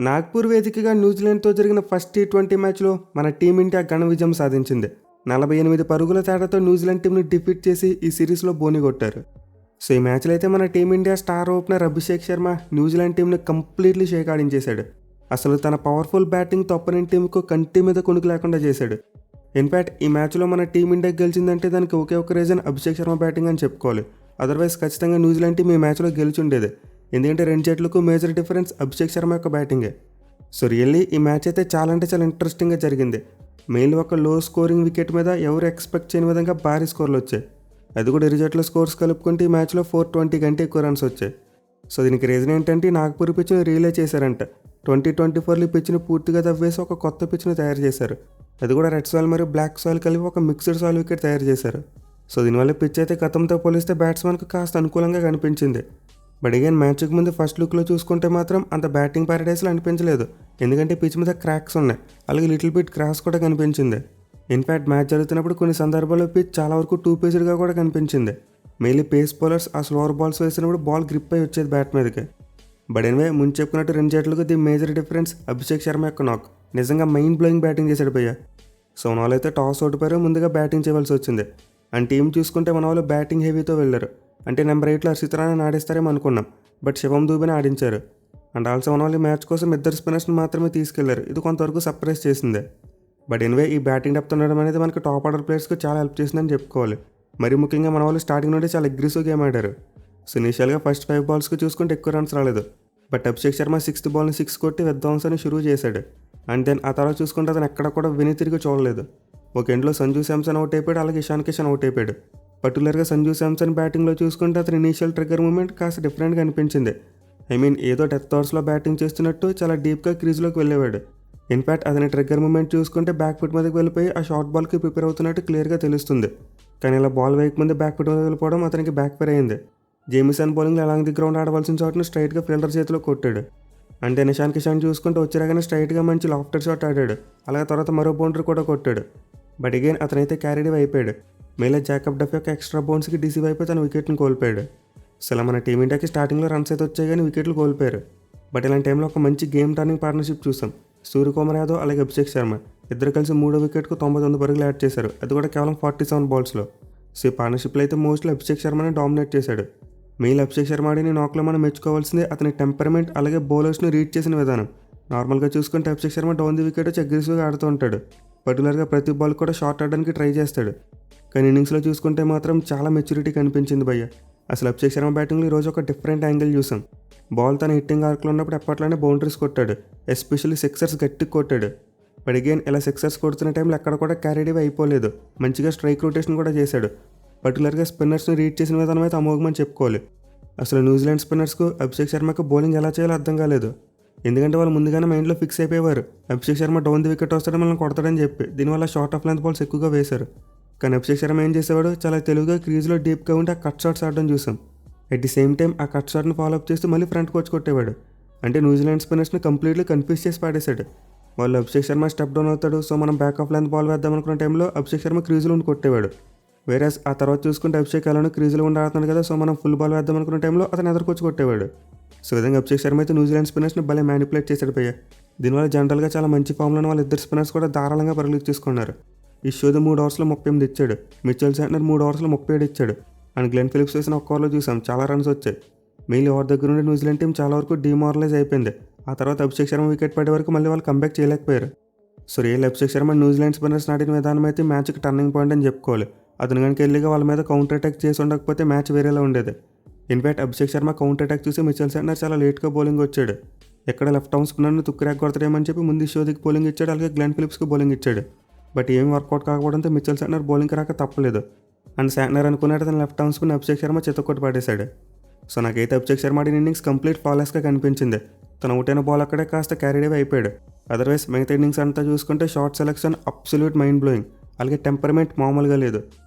నాగ్పూర్ వేదికగా న్యూజిలాండ్తో జరిగిన ఫస్ట్ టీ20 మ్యాచ్లో మన టీమిండియా ఘన విజయం సాధించింది. 48 పరుగుల తేడాతో న్యూజిలాండ్ టీంను డిఫీట్ చేసి ఈ సిరీస్లో బోని కొట్టారు. సో ఈ మ్యాచ్లో అయితే మన team India star opener Abhishek Sharma New Zealand టీంను కంప్లీట్లీ షేక్ ఆడించేశాడు. అసలు తన పవర్ఫుల్ బ్యాటింగ్తో అపోనెంట్ టీంకు కంటి మీద కొనుకు లేకుండా చేశాడు. ఇన్ఫ్యాక్ట్ ఈ మ్యాచ్లో మన టీమిండియా గెలిచిందంటే దానికి ఒకే ఒక రీజన్ అభిషేక్ శర్మ బ్యాటింగ్ అని చెప్పుకోవాలి. అదర్వైజ్ ఖచ్చితంగా న్యూజిలాండ్ టీం ఈ మ్యాచ్లో గెలిచుండేది. ఎందుకంటే రెండు జట్లకు మేజర్ డిఫరెన్స్ అభిషేక్ శర్మ యొక్క బ్యాటింగే. సో రియల్లీ ఈ మ్యాచ్ అయితే చాలా ఇంట్రెస్టింగ్గా జరిగింది. మెయిన్లీ ఒక లో స్కోరింగ్ వికెట్ మీద ఎవరు ఎక్స్పెక్ట్ చేయని విధంగా భారీ స్కోర్లు వచ్చాయి. అది కూడా ఇరు జట్ల స్కోర్స్ కలుపుకుంటే ఈ మ్యాచ్లో 420 కంటే ఎక్కువ రన్స్ వచ్చాయి. సో దీనికి రీజన్ ఏంటంటే నాగ్పూర్ పిచ్ను రీలే చేశారంట. 2024లో ఈ పిచ్ను పూర్తిగా తవ్వేసి ఒక కొత్త పిచ్ను తయారు చేశారు. అది కూడా రెడ్ సాయిల్ మరియు బ్లాక్ సాయిల్ కలిపి ఒక మిక్స్డ్ సాయిల్ వికెట్ తయారు చేశారు. సో దీనివల్ల పిచ్ అయితే గతంతో పోలిస్తే బ్యాట్స్మెన్కు కాస్త అనుకూలంగా కనిపించింది. బట్ అగైన్ మ్యాచ్కి ముందు ఫస్ట్ లుక్లో చూసుకుంటే మాత్రం అంత బ్యాటింగ్ ప్యారడైస్లో అనిపించలేదు. ఎందుకంటే పిచ్ మీద క్రాక్స్ ఉన్నాయి, అలాగే లిటిల్ బిట్ క్రాస్ కూడా కనిపించింది. ఇన్ఫ్యాక్ట్ మ్యాచ్ జరుగుతున్నప్పుడు కొన్ని సందర్భాల్లో పిచ్ చాలా వరకు టూ పేస్డ్గా కూడా కనిపించింది. మెయిన్లీ పేస్ బౌలర్స్ ఆ స్లోవర్ బాల్స్ వేసినప్పుడు బాల్ గ్రిప్ అయి వచ్చేది బ్యాట్ మీదకి. బట్ ఎనివే ముందు చెప్పుకున్నట్టు రెండు జట్లకు the major difference Abhishek Sharma యొక్క నాక్. నిజంగా మైండ్ బ్లోయింగ్ బ్యాటింగ్ చేశాడు భయ్య. సో మన వాళ్ళు అయితే టాస్ ఓడిపోయారు, ముందుగా బ్యాటింగ్ చేయవలసి వచ్చింది. అండ్ టీం చూసుకుంటే మన వాళ్ళు బ్యాటింగ్ హెవీతో వెళ్ళారు. అంటే నెంబర్ 8లో హర్షిత్ రాణాని ఆడిస్తారేమో అనుకున్నాం, బట్ శివం దూబేని ఆడించారు. అండ్ ఆల్సో మన వాళ్ళు మ్యాచ్ కోసం ఇద్దరు స్పిన్నర్స్ని మాత్రమే తీసుకెళ్లారు. ఇది కొంతవరకు సర్ప్రైజ్ చేసిందే. బట్ ఎనివే ఈ బ్యాటింగ్ డెప్త్ ఉండడం అనేది మనకి టాప్ ఆర్డర్ ప్లేయర్స్కి చాలా హెల్ప్ చేసిందని చెప్పుకోవాలి. మరి ముఖ్యంగా మన వాళ్ళు స్టార్టింగ్ నుండి చాలా అగ్రెసివ్ గేమ్ ఆడారు. సో ఇనిషియల్గా ఫస్ట్ 5 బాల్స్కి చూసుకుంటే ఎక్కువ రన్స్ రాలేదు. బట్ అభిషేక్ శర్మ 6th బాల్ని 6 కొట్టి విధ్వంసాన్ని షురూ చేశాడు. అండ్ దెన్ ఆ తర్వాత చూసుకుంటే అతను ఎక్కడ కూడా వెనుతిరిగి చూడలేదు. ఒక ఎండ్లో సంజు శాంసన్ అవుట్ అయిపోయాడు, అలాగే ఇషాన్ కిషన్ అవుట్ అయిపోయాడు. పర్టికులర్గా సంజు శాంసన్ బ్యాటింగ్లో చూసుకుంటే అతని ఇనీషియల్ ట్రిగ్గర్ మూమెంట్ కాస్త డిఫరెంట్గా అనిపించింది. ఏదో డెత్ ఓవర్స్లో బ్యాటింగ్ చేస్తున్నట్టు చాలా డీప్గా క్రీజ్లోకి వెళ్ళేవాడు. ఇన్ఫ్యాక్ట్ అతని ట్రిగ్గర్ మూమెంట్ చూసుకుంటే బ్యాక్ ఫుట్ మీదకి వెళ్ళిపోయి ఆ షార్ట్ బాల్కి ప్రిపేర్ అవుతున్నట్టు క్లియర్గా తెలుస్తుంది. కానీ ఇలా బాల్ వేయకముందే బ్యాక్ ఫుట్ మీద వెళ్ళిపోవడం అతనికి బ్యాక్ ఫైర్ అయింది. జేమిసన్ బౌలింగ్లో అలాంగ్ ది గ్రౌండ్ ఆడవలసిన షాట్ను స్ట్రైట్గా ఫీల్డర్ చేతిలో కొట్టాడు. అంటే ఇషాన్ కిషన్ చూసుకుంటే వచ్చేరాగానే స్ట్రైట్గా మంచి లాఫ్టర్ షాట్ ఆడాడు. అలాగే తర్వాత మరో బౌండరీ కూడా కొట్టాడు. బట్ అగైన్ అతనైతే క్యారీడ్ అయిపోయాడు. మేలే జాకబ్ డఫ్ యొక్క ఎక్స్ట్రా బౌన్స్కి డిసీవ్ అయిపోయి తన వికెట్ని కోల్పోయాడు. అసలు మన టీమిండియాకి స్టార్టింగ్లో రన్స్ అయితే వచ్చాయి కానీ వికెట్లు కోల్పోయారు. బట్ ఇలాంటి టైంలో ఒక మంచి గేమ్ టర్నింగ్ పార్ట్నర్షిప్ చూసాం. సూర్యకుమార్ యాదవ్ అలాగే అభిషేక్ శర్మ ఇద్దరు కలిసి 3వ వికెట్కు 99 పరుగులు యాడ్ చేశారు. అది కూడా కేవలం 47 బాల్స్లో. సో ఈ పార్ట్నర్షిప్లో అయితే మోస్ట్లీ అభిషేక్ శర్మని డామినేట్ చేశాడు. మెయిన్ అభిషేక్ శర్మ ఆడిన నాక్లో మనం మెచ్చుకోవాల్సిందే అతని టెంపర్మెంట్ అలాగే బౌలర్స్ని రీడ్ చేసిన విధానం. నార్మల్గా చూసుకుంటే Abhishek Sharma down the wicket వచ్చి అగ్రెసివ్గా ఆడుతూ ఉంటాడు. పర్టికులర్గా ప్రతి బాల్ కూడా షార్ట్ ఆడడానికి ట్రై చేస్తాడు. కానీ ఇన్నింగ్స్లో చూసుకుంటే మాత్రం చాలా మెచ్యూరిటీ కనిపించింది భయ్య. అసలు అభిషేక్ శర్మ బ్యాటింగ్లో ఈరోజు ఒక డిఫరెంట్ యాంగిల్ చూసాం. బాల్ తన హిట్టింగ్ ఆర్క్లో ఉన్నప్పుడు ఎప్పట్లోనే బౌండరీస్ కొట్టాడు, ఎస్పెషల్లీ సిక్సర్స్ గట్టిగా కొట్టాడు. బట్ అగైన్ ఇలా సిక్సర్స్ కొడుతున్న టైంలో ఎక్కడ కూడా క్యారీడ్ అయిపోలేదు. మంచిగా స్ట్రైక్ రొటేషన్ కూడా చేశాడు. పర్టికులర్గా స్పిన్నర్స్ని రీడ్ చేసిన విధానం అయితే అమోఘమని చెప్పుకోవాలి. అసలు న్యూజిలాండ్ స్పిన్నర్స్కు అభిషేక్ శర్మకు బౌలింగ్ ఎలా చేయాలో అర్థం కాలేదు. ఎందుకంటే వాళ్ళు ముందుగానే మైండ్లో ఫిక్స్ అయిపోయేవారు Abhishek Sharma down the wicket వస్తాడని మనం కొడతాడని చెప్పి. దీనివల్ల షార్ట్ ఆఫ్ లెంత్ బాల్స్ ఎక్కువగా వేశారు. కానీ అభిషేక్ శర్మ ఏం చేసేవాడు, చాలా తెలుగుగా క్రీజ్లో డీప్గా ఉంటే ఆ కట్ షాట్స్ ఆడడం చూసాం. అట్ ది సేమ్ టైం ఆ కట్ షాట్ని ఫాలోఅప్ చేస్తూ మళ్ళీ ఫ్రంట్కి వచ్చి కొట్టేవాడు. అంటే న్యూజిలాండ్ స్పిన్నర్స్ని కంప్లీట్లీ కన్ఫ్యూజ్ చేసి పాడేశాడు. వాళ్ళు అభిషేక్ శర్మ స్టెప్ డౌన్ అవుతాడు, సో మనం బ్యాక్ ఆఫ్ లెంత్ బాల్ వేద్దాం అనుకున్న టైంలో అభిషేక్ శర్మ క్రీజ్లో ఉండి కొట్టేవాడు. వేరేస్ ఆ తర్వాత చూసుకుంటే అభిషేక్ అలానే క్రీజ్లో ఉండి ఆడుతున్నాడు కదా, సో మనం ఫుల్ బాల్ వేద్దాం అనుకున్న టైంలో అతను ఎదురుకొచ్చి కొట్టేవాడు. సో విధంగా అభిషేక్ శర్మ అయితే న్యూజిలాండ్ స్పిన్నర్స్ని భలే మ్యానిపులేట్ చేశాడు పోయా. దీనివల్ల జనరల్గా చాలా మంచి ఫామ్లో వాళ్ళ ఇద్దరు స్పిన్నర్స్ కూడా ధారాళంగా పరుగులు తీసుకున్నారు. ఇష్యూది 3 ఓవర్స్లో 38 ఇచ్చాడు, మిచెల్ శాంట్నర్ 3 ఓవర్స్లో 37 ఇచ్చాడు. అండ్ గ్లెన్ ఫిలిప్స్ వేసిన ఒక్క ఓవర్లో చూసాం చాలా రన్స్ వచ్చాయి. మెయిన్లీ ఓవర్ దగ్గర నుండి న్యూజిలాండ్ టీం చాలా వరకు డిమారలైజ్ అయిపోయింది. ఆ తర్వాత అభిషేక్ శర్మ వికెట్ పడే వరకు మళ్ళీ వాళ్ళు కంబ్యాక్ చేయలేకపోయారు. So real Abhishek Sharma New Zealand spinners ఆడిన విధానం అయితే మ్యాచ్కి టర్నింగ్ పాయింట్ అని చెప్పుకోవాలి. అతను కనుక వెళ్ళిగా వాళ్ళ మీద కౌంటర్ అటాక్ చేసి ఉండకపోతే మ్యాచ్ వేరేలా ఉండేది. In fact Abhishek Sharma counter attack చూసి మిచెల్ శాంట్నర్ చాలా లేట్గా బౌలింగ్ వచ్చాడు. ఎక్కడ లెఫ్ట్ ఆర్మ్ స్పిన్నర్ని తుక్కిరాక్ కొడతాడేమని చెప్పి ముందు ఇషోదికి బౌలింగ్ ఇచ్చాడు, అలాగే గ్లెన్ ఫిలిప్స్కి బౌలింగ్ ఇచ్చాడు. బట్ ఏం వర్కౌట్ కాకపోవడంతో మిచెల్ శాంట్నర్ బౌలింగ్ రాక తప్పలేదు. అండ్ శాంట్నర్ అనుకున్నాడు తన left arm spin Abhishek Sharma చితకొట్టి పడేశాడు. సో నాకైతే అభిషేక్ శర్మ ఆడిన ఇన్నింగ్స్ కంప్లీట్ ఫ్లాలెస్గా కనిపించింది. తను అవుట్ అయిన బాల్ అక్కడే కాస్త క్యారీడ్ అయిపోయాడు. అదర్వైజ్ మిగతా ఇన్నింగ్స్ అంతా చూసుకుంటే short selection absolute mind blowing, అలాగే టెంపర్మెంట్ మామూలుగా లేదు.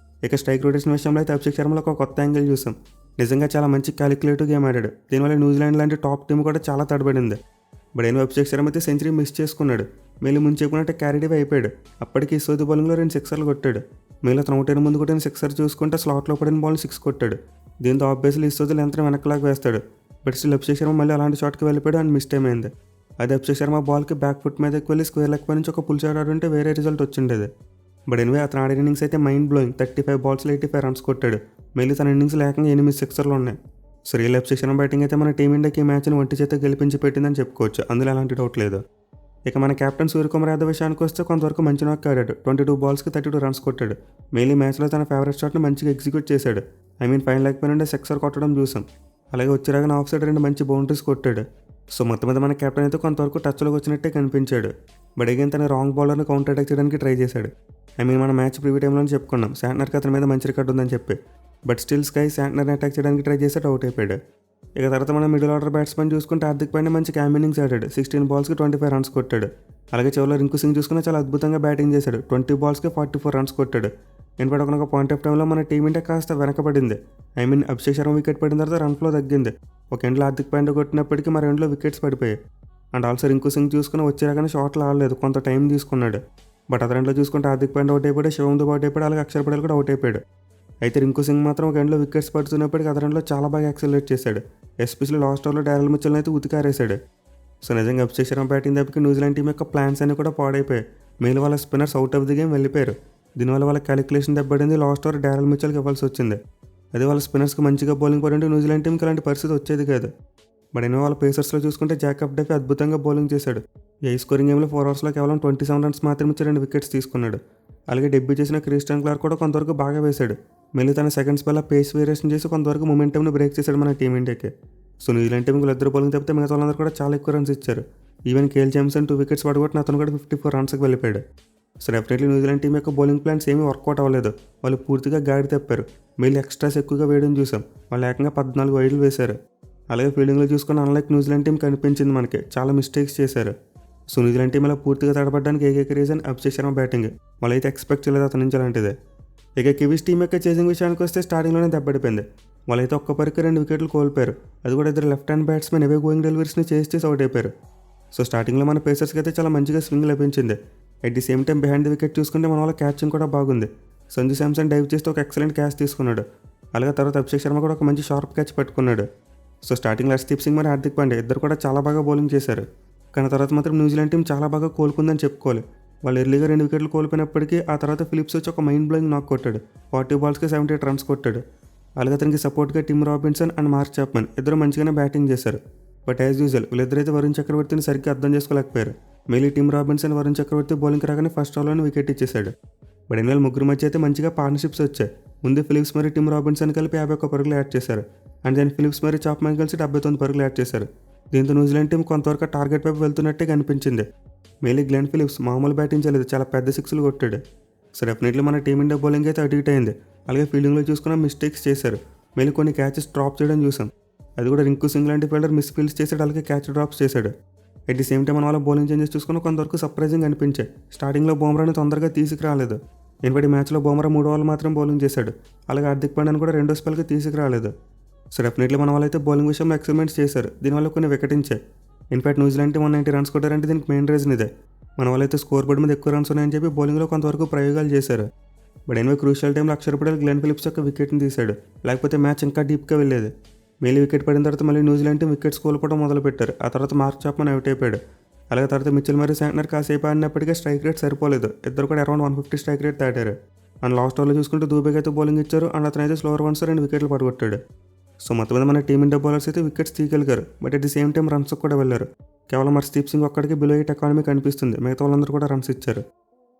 ఇక స్ట్రైక్ రొటేషన్ విషయంలో అయితే అభిషేక్ శర్మలో ఒక కొత్త యాంగిల్ చూసాం. నిజంగా చాలా మంచి క్యాలిక్యులేటివ్ గేమ్ ఆడాడు. దీనివల్ల న్యూజిలాండ్ లాంటి టాప్ టీం కూడా చాలా తడబడింది. బట్ అయినా అభిషేక్ శర్మ అయితే సెంచరీ మిస్ చేసుకున్నాడు. మేలు ముందు చెప్పుకున్నట్టే క్యారీడ్ అయిపోయాడు. అప్పటికి సోది బౌలింగ్లో 2 సిక్సర్లు కొట్టాడు. మేలు అతను అవుట్ అయిన ముందు కొట్టిన సిక్సర్ చూసుకుంటే స్లాట్లో పడిన బాల్ 6 కొట్టాడు. దీంతో ఆబ్వియస్లీ ఇస్తోది లెంత్ వెనకలాగా వేస్తాడు. బట్ స్టిల్ అభిషేక్ శర్మ మళ్ళీ అలాంటి షాట్కి వెళ్ళిపోయాడు అండ్ మిస్ టైం అయింది. అది అభిషేక్ శర్మ బాల్కి బ్యాక్ ఫుట్ మీదకి వెళ్ళి స్క్వేర్ లెగ్ పై నుంచి ఒక పుల్ షాట్ ఆడుంటే వేరే రిజల్ట్ వచ్చిండేది. బట్ ఎనివే అతను ఆడిన ఇన్నింగ్స్ అయితే మైండ్ బ్లోయింగ్. 35 బాల్స్లో 85 రన్స్ కొట్టాడు. మళ్ళీ తన ఇన్నింగ్స్ ఏకంగా 8 సిక్సర్లు ఉన్నాయి. So real Abhishek Sharma batting అయితే మన టీమిండియాకి ఈ మ్యాచ్ని ఒంటి చేత గెలిపించి పెట్టిందని చెప్పుకోవచ్చు. అందులో ఎలాంటి డౌట్ లేదు. ఇక మన కెప్టెన్ సూర్యకుమార్ యాదవ్ విషయానికి వస్తే కొంతవరకు మంచి నాక్ ఆడాడు. 22 బాల్స్కి 32 రన్స్ కొట్టాడు. మెయిన్లీ మ్యాచ్లో తన ఫేవరెట్ షాట్ని మంచిగా ఎగ్జిక్యూట్ చేశాడు. ఫైన్ లెగ్ పై నుండి సిక్సర్ కొట్టడం చూసాం. అలాగే వచ్చేరాగా ఆఫ్ సైడ్ 2 మంచి బౌండరీస్ కొట్టాడు. సో మొత్తం మీద మన కెప్టెన్ అయితే కొంతవరకు టచ్లోకి వచ్చినట్టే కనిపించాడు. బట్ అగైన్ తన రాంగ్ బౌలర్ని కౌంటర్ అటాక్ చేయడానికి ట్రై చేశాడు. మన మ్యాచ్ ప్రివ్యూ టైంలో చెప్పుకున్నాం శాంట్నర్కి అతని మీద మంచి రికార్డు ఉందని చెప్పి. బట్ స్టిల్ స్కై శాంట్నర్ని అటాక్ చేయడానికి ట్రై చేశాడు, అవుట్ అయిపోయాడు. ఇక తర్వాత మన మిడిల్ ఆర్డర్ బ్యాట్స్మెన్ చూసుకుంటే హార్దిక్ పాండ్యా మంచి ఇన్నింగ్స్ ఆడాడు. 16 బాల్స్కి 25 రన్స్ కొట్టాడు. అలాగే చివరిలో రింకు సింగ్ చూసుకున్నా చాలా అద్భుతంగా బ్యాటింగ్ చేశాడు. 20 బాల్స్కి 44 రన్స్ కొట్టాడు. ఇన్ఫాక్ట్ ఒక పాయింట్ ఆఫ్ టైంలో మన టీమిండియా కాస్త వెనకబడింది. అభిషేక్ శర్మ వికెట్ పడిన తర్వాత రన్ ఫ్లో తగ్గింది. ఒక ఎండ్లో హార్దిక్ పాండ్యా కొట్టినప్పటికీ మరి ఎండ్లో వికెట్స్ పడిపోయాయి. అండ్ ఆల్సో రింకు సింగ్ చూసుకుని వచ్చేరాగానే షాట్లు ఆడలేదు, కొంత టైం తీసుకున్నాడు. బట్ అతని ఎండ్లో చూసుకుంటే హార్దిక్ పాండ్యా అవుట్ అయిపోయాడు, శివం దుబే అవుట్ అయిపోయాడు, అలాగే అక్షర్ పటేల్ కూడా అవుట్ అయిపోయాడు. అయితే రింకు సింగ్ మాత్రం ఒక ఎండ్లో వికెట్స్ పడుతున్నప్పటికీ అతనిలో చాలా బాగా యాక్సిలరేట్ చేశాడు. ఎస్పెషల్లీ లాస్ట్ ఓవర్లో డారెల్ మిచెల్ని అయితే ఉతికారేశాడు. సో నిజంగా అభిషేక్ శర్మ బ్యాటింగ్ దెబ్బకి న్యూజిలాండ్ టీం యొక్క ప్లాన్స్ అన్ని కూడా పాడైపోయాయి. మెయిన్ వాళ్ళ spinners out of the game వెళ్ళిపోయారు. దీనివల్ల వాళ్ళ క్యాలిక్యులేషన్ దెబ్బడింది. లాస్ట్ ఓవర్ డారెల్ మిచెల్కి ఇవ్వాల్సి వచ్చింది. అదే వాళ్ళ స్పిన్నర్స్కి మంచిగా బౌలింగ్ పడుంటే న్యూజిలాండ్ టీంకి అలాంటి పరిస్థితి వచ్చేది కాదు. బట్ ఎన్నో వాళ్ళ పేసర్స్లో చూసుకుంటే జాకబ్ డెఫీ అద్భుతంగా బౌలింగ్ చేశాడు. ఈ స్కోరింగ్ గేమ్లో 4 ఓవర్స్లో కేవలం 27 రన్స్ మాత్రమే ఇచ్చి 2 వికెట్స్ తీసుకున్నాడు. అలాగే డెబ్యూ చేసిన క్రిస్టియన్ క్లార్క్ కూడా కొంతవరకు బాగా వేశాడు. మళ్ళీ తన సెకండ్ స్పెల్ పేస్ వేరియేషన్ చేసి కొంతవరకు మొమెంటమ్ని బ్రేక్ చేశాడు మన టీమిండియాకి. సో న్యూజిలాండ్ టీంకి 2 బౌలింగ్ తప్పితే మిగతా వాళ్ళందరూ కూడా చాలా ఎక్కువ రన్స్ ఇచ్చారు. ఈవెన్ కేఎల్ జామ్సన్ 2 వికెట్స్ పడగొట్టిన అతను కూడా 54 రన్స్కి వెళ్ళిపోయాడు. సో డెఫినెట్లీ న్యూజిలాండ్ టీం యొక్క బౌలింగ్ ప్లాన్స్ ఏమీ వర్కౌట్ అవ్వలేదు. వాళ్ళు పూర్తిగా గాడి తప్పారు. మళ్ళీ ఎక్స్ట్రాస్ ఎక్కువగా వేయడం చూసాం. వాళ్ళు ఏకంగా 14 వైడ్లు వేశారు. అలాగే ఫీల్డింగ్లో చూసుకుని అన్లైక్ న్యూజిలాండ్ టీం కనిపించింది మనకి, చాలా మిస్టేక్స్ చేశారు. సో న్యూజిలాండ్ టీం ఇలా పూర్తిగా తడబడడానికి ఏకైక రీజన్ అభిషేక్ శర్మ బ్యాటింగ్. వాళ్ళైతే ఎక్స్పెక్ట్ చేయలేదు అతని నుంచి అలాంటిదే. ఇక కివీస్ టీం యొక్క చేసింగ్ విషయానికి వస్తే స్టార్టింగ్లోనే దెబ్బడిపోయింది. వాళ్ళైతే ఒక్క పరికి 2 వికెట్లు కోల్పోయారు. అది కూడా 2 left hand batsmen away going డెలివరీస్ని చేసి అవుట్ అయిపోయారు. సో స్టార్టింగ్లో మన పేసర్స్కి అయితే చాలా మంచిగా స్వింగ్ లభించింది. At the same time behind the wicket చూసుకుంటే మన వాళ్ళ క్యాచింగ్ కూడా బాగుంది. సంజు శాంసన్ డైవ్ చేస్తే ఒక ఎక్సలెంట్ క్యాచ్ తీసుకున్నాడు. అలాగే తర్వాత అభిషేక్ శర్మ కూడా ఒక మంచి షార్ప్ క్యాచ్ పట్టుకున్నాడు. సో స్టార్టింగ్లో హర్షదీప్ సింగ్ మరి హార్దిక్ పాండ్యా ఇద్దరు కూడా చాలా బాగా బౌలింగ్ చేశారు. కానీ తర్వాత మాత్రం న్యూజిలాండ్ టీం చాలా బాగా కోలుకుందని చెప్పుకోవాలి. వాళ్ళు ఎర్లీగా 2 వికెట్లు కోల్పోయినప్పటికీ ఆ తర్వాత ఫిలిప్స్ వచ్చి ఒక మైండ్ బ్లోయింగ్ నాక్ కొట్టాడు. 40 బాల్స్కి 78 రన్స్ కొట్టాడు. అలాగే అతనికి సపోర్ట్గా Tim Robinson and Mark Chapman ఇద్దరు మంచిగానే బ్యాటింగ్ చేశారు. బట్ యాజ్ యూజువల్ వీళ్ళిద్దరైతే వరుణ్ చక్రవర్తిని సరిగ్గా అర్థం చేసుకోలేకపోయారు. Mainly Tim Robinson Varun Chakravarthy bowling రాగానే ఫస్ట్ ఓవర్లోనే వికెట్ ఇచ్చేశాడు. బట్ ఇన్వేళ ముగ్గురు మధ్య అయితే మంచిగా పార్ట్నర్షిప్స్ వచ్చాయి. ముందు ఫిలిప్స్ మరియు టిమ్ రాబిన్సన్ కలిపి 51 పరుగులు యాడ్ చేశారు. అండ్ దెన్ ఫిలిప్స్ మరియు చాప్మన్ కలిసి 79 పరుగులు యాడ్ చేశారు. దీంతో న్యూజిలాండ్ టీం కొంతవరకు టార్గెట్ వైపు వెళ్తున్నట్టే కనిపించింది. మెయిన్లీ గ్లెన్ ఫిలిప్స్ మామూలు బ్యాటింగ్ చేయలేదు, చాలా పెద్ద 6లు కొట్టాడు. సో డెఫినెట్లీ మన టీమిండియా బౌలింగ్ అయితే అటు ఇటు అయింది. అలాగే ఫీల్డింగ్లో చూసుకున్న మిస్టేక్స్ చేశారు. మెయిన్లీ కొన్ని క్యాచెస్ డ్రాప్ చేయడం చూసాం. అది కూడా రింకు సింగ్ లాంటి ఫీల్డర్ మిస్ ఫీల్డ్స్ చేశాడు, అలాగే క్యాచ్ డ్రాప్స్ చేశాడు. అట్ ది సేమ్ టైం మన వాళ్ళ బౌలింగ్ చేంజెస్ చూసుకున్న కొంతవరకు సర్ప్రైజింగ్ అనిపించాయి. స్టార్టింగ్లో బుమ్రాని తొందరగా తీసుకురాలేదు. ఇన్ఫాక్ట్ మ్యాచ్లో బుమ్రా 3 ఓవర్లు మాత్రం బౌలింగ్ చేశాడు. అలాగే హార్దిక్ పాండ్యాని కూడా 2 స్పెల్కి తీసుకురాలేదు. సో డెఫినెట్లీ మన వాళ్ళైతే బౌలింగ్ విషయంలో ఎక్స్పెరిమెంట్స్ చేశారు. దీనివల్ల కొన్ని వికెటించాయి. ఇన్ఫాక్ట్ న్యూజిలాండ్ టీం 190 రన్స్ కొట్టారంటే దీనికి మెయిన్ రీజన్ ఇదే. మన వాళ్ళైతే స్కోర్ బోర్డ్ మీద ఎక్కువ రన్స్ ఉన్నాయని చెప్పి బౌలింగ్లో కొంతవరకు ప్రయోగాలు చేశారు. బట్ ఎనివే క్రూషియల్ టైంలో అక్షర్ పటేల్ గ్లెన్ ఫిలిప్స్ యొక్క వికెట్ని తీశాడు. లేకపోతే మ్యాచ్ ఇంకా డీప్గా వెళ్ళేది. మెయిన్లీ వికెట్ పడిన తర్వాత మళ్ళీ న్యూజిలాండ్ టీం వికెట్స్ కోల్పోవడం మొదలుపెట్టారు. ఆ తర్వాత మార్క్ చాప్మన్ అవుట్ అయిపోయాడు. అలాగే తర్వాత మిచెల్ మరియు శాంట్నర్ కాసేపు ఆడినప్పటికీ స్ట్రైక్ రేట్ సరిపోలేదు. ఇద్దరు కూడా అరౌండ్ 150 స్ట్రైక్ రేట్ దాటారు. అండ్ లాస్ట్ ఓవర్లో చూసుకుంటే దూబేకి అయితే బౌలింగ్ ఇచ్చారు. అండ్ అతను అయితే స్లోవర్ వన్స్ 2 వికెట్లు పడగొట్టాడు. సో మొత్తం మీద మన టీమిండియా బౌలర్స్ అయితే వికెట్స్ తీయగలిగారు. But at the same time runs కూడా వెళ్ళారు. కేవలం హర్షదీప్ సింగ్ ఒక్కడికి బిలో 8 ఎకానమీ కనిపిస్తుంది. మిగతా వాళ్ళందరూ కూడా రన్స్ ఇచ్చారు.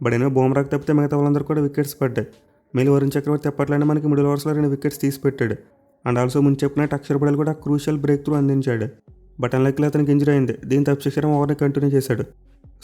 బట్ ఏమో బుమ్రాకి తప్పితే మిగతా వాళ్ళందరూ కూడా వికెట్స్ పడ్డాయి. మెయిన్ వరుణ్ చక్రవర్తి ఎప్పట్లనే మనకి మిడిల్ ఓవర్స్లో 2 వికెట్స్ తీసి పెట్టాడు. అండ్ ఆల్సో ముందు చెప్పినట్టు అక్షర్ పటేల్ కూడా క్రూషియల్ బ్రేక్ త్రూ అందించాడు. బట్ అన్లైక్లీ అతనికి ఇంజరీ అయింది. దీంతో అభిషేక్ శర్మ ఓవర్ని కంటిన్యూ చేశాడు.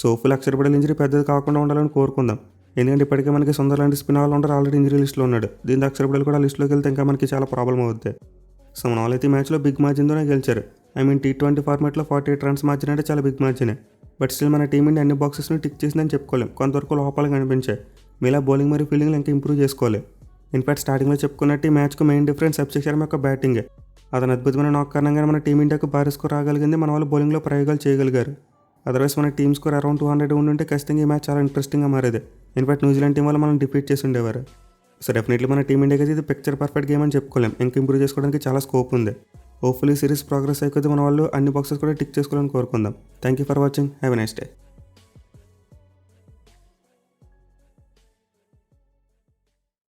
So full Axar Patel injury పెద్దది కాకుండా ఉండాలని కోరుకుందాం. ఎందుకంటే ఇప్పటికే మనకి సుందర్ లాంటి స్పిన్ ఆల్రౌండర్ ఆల్రెడీ ఇంజరీ లిస్ట్లో ఉన్నాడు. దీంతో అక్షర్ పటేల్ కూడా లిస్ట్లోకి వెళ్తే ఇంకా మనకి చాలా ప్రాబ్లం అవుతుంది. సో మన వాళ్ళైతే ఈ మ్యాచ్లో బిగ్ మార్జిన్తోనే గెలిచారు. T20 ఫార్మాట్లో 48 రన్స్ మార్జిన్ అంటే చాలా బిగ్ మార్జినే. బట్ స్టిల్ మన టీమిండియా అన్ని బాక్సెస్ని టిక్ చేసిందని చెప్పుకోలేం. కొంతవరకు లోపాలు కనిపించాయి. మీలా బౌలింగ్ మరియు ఫీల్డింగ్లో ఇంకా ఇంప్రూవ్ చేసుకోవాలి. ఇన్ఫాక్ట్ స్టార్టింగ్లో చెప్పుకున్నట్టు ఈ మ్యాచ్కు మెయిన్ డిఫరెన్స్ అభిషేక్ శర్మ యొక్క బ్యాటింగే. అతను అద్భుతమైన నాక్ కారణంగానే మన టీమిండియాకు భారీ స్కోర్ రాగలిగింది. మన వాళ్ళు బౌలింగ్లో ప్రయోగాలు చేయగలిగారు. అదర్వైజ్ మన టీమ్ స్కోర్ అరౌండ్ 200 ఉండుంటే ఖచ్చితంగా ఈ మ్యాచ్ చాలా ఇంట్రెస్టింగ్గా మారేది. ఇన్ఫాక్ట్ న్యూజిలాండ్ టీం వల్ల మనం డిఫీట్ చేసి ఉండేవారు. సో డెఫినెట్లీ మన టీమిండియాకి ఇది పిక్చర్ పర్ఫెక్ట్ గేమ్ అని చెప్పుకోలేం. ఇంకా ఇంప్రూవ్ చేసుకోవడానికి చాలా స్కోప్ ఉంది. హోప్ఫుల్లీ సిరీస్ ప్రోగ్రెస్ అయిపోతే మన వాళ్ళు అన్ని బాక్సెస్ కూడా టిక్ చేసుకోవాలని కోరుకుందాం. Thank you for watching. Have a nice day.